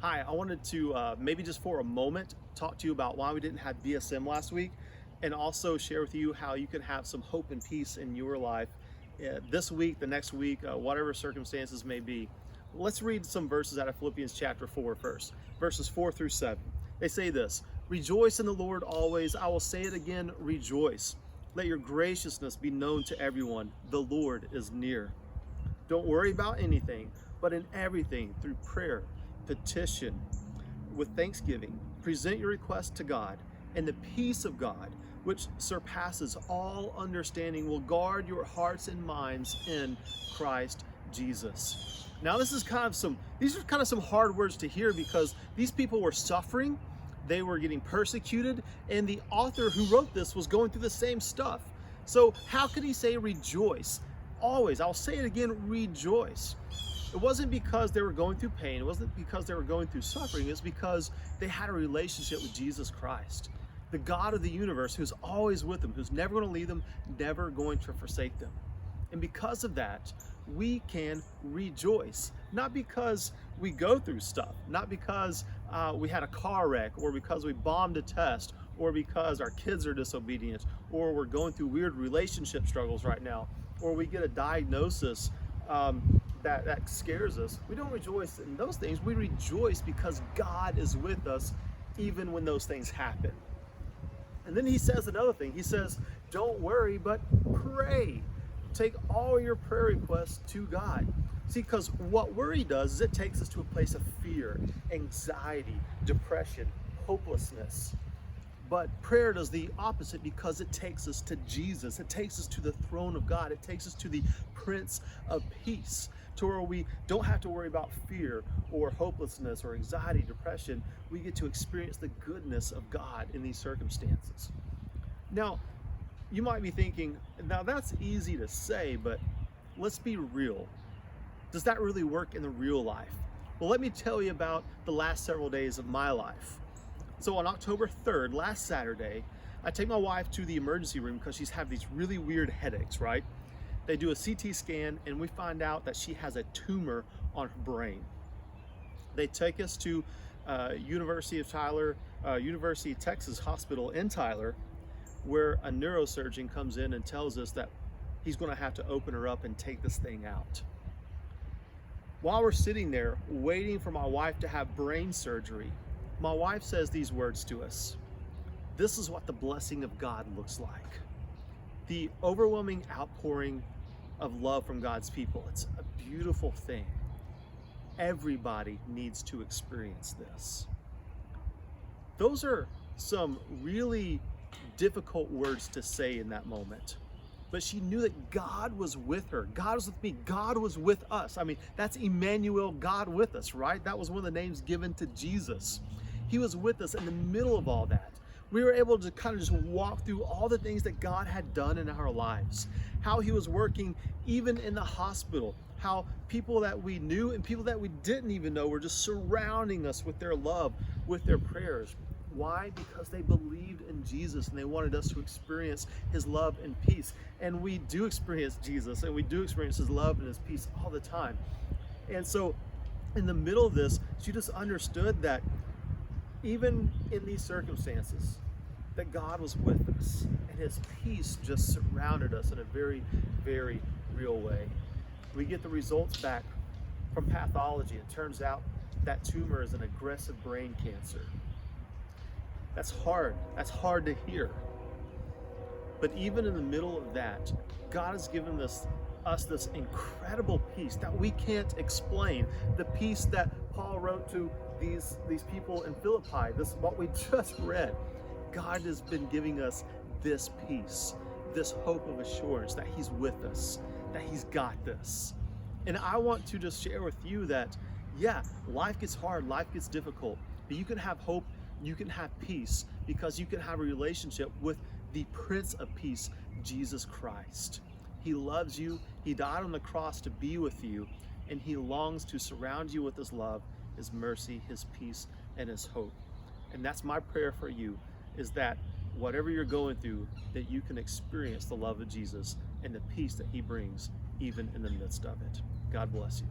Hi, I wanted to maybe just for a moment talk to you about why we didn't have BSM last week, and also share with you how you can have some hope and peace in your life this week, the next week, whatever circumstances may be. Let's read some verses out of Philippians chapter 4 first, verses 4 through 7. They say this: Rejoice in the Lord always. I will say it again, rejoice. Let your graciousness be known to everyone. The Lord is near. Don't worry about anything, but in everything, through prayer, petition, with thanksgiving, present your request to God, and the peace of God, which surpasses all understanding, will guard your hearts and minds in Christ Jesus. Now, these are kind of some hard words to hear, because these people were suffering, they were getting persecuted, and the author who wrote this was going through the same stuff. So how could he say rejoice? Always, I'll say it again, rejoice. It wasn't because they were going through pain. It wasn't because they were going through suffering. It's because they had a relationship with Jesus Christ, the God of the universe, who's always with them, who's never going to leave them, never going to forsake them. And because of that, we can rejoice. Not because we go through stuff, not because we had a car wreck, or because we bombed a test, or because our kids are disobedient, or we're going through weird relationship struggles right now, or we get a diagnosis that scares us. We don't rejoice in those things. We rejoice because God is with us even when those things happen. And then he says another thing. He says, don't worry, but pray. Take all your prayer requests to God. See, because what worry does is it takes us to a place of fear, anxiety, depression, hopelessness. But prayer does the opposite, because it takes us to Jesus. It takes us to the throne of God. It takes us to the Prince of Peace, to where we don't have to worry about fear or hopelessness or anxiety, depression. We get to experience the goodness of God in these circumstances. Now, you might be thinking, now that's easy to say, but let's be real. Does that really work in the real life? Well, let me tell you about the last several days of my life. So on October 3rd, last Saturday, I take my wife to the emergency room because she's having these really weird headaches, right? They do a CT scan, and we find out that she has a tumor on her brain. They take us to University of Texas Hospital in Tyler, where a neurosurgeon comes in and tells us that he's going to have to open her up and take this thing out. While we're sitting there waiting for my wife to have brain surgery, my wife says these words to us: this is what the blessing of God looks like. The overwhelming outpouring of love from God's people. It's a beautiful thing. Everybody needs to experience this. Those are some really difficult words to say in that moment. But she knew that God was with her. God was with me. God was with us. I mean, that's Emmanuel, God with us, right? That was one of the names given to Jesus. He was with us in the middle of all that. We were able to kind of just walk through all the things that God had done in our lives, how he was working even in the hospital, how people that we knew and people that we didn't even know were just surrounding us with their love, with their prayers. Why? Because they believed in Jesus and they wanted us to experience his love and peace. And we do experience Jesus, and we do experience his love and his peace all the time. And so in the middle of this, she just understood that even in these circumstances, that God was with us, and his peace just surrounded us in a very, very real way. We get the results back from pathology. It turns out that tumor is an aggressive brain cancer. That's hard. That's hard to hear. But even in the middle of that, God has given us this incredible peace that we can't explain. The peace that Paul wrote to these people in Philippi, this what we just read. God has been giving us this peace, this hope of assurance that he's with us, that he's got this. And I want to just share with you that, yeah, life gets hard, life gets difficult, but you can have hope, you can have peace, because you can have a relationship with the Prince of Peace, Jesus Christ. He loves you. He died on the cross to be with you, and he longs to surround you with his love, his mercy, his peace, and his hope. And that's my prayer for you, is that whatever you're going through, that you can experience the love of Jesus and the peace that he brings even in the midst of it. God bless you.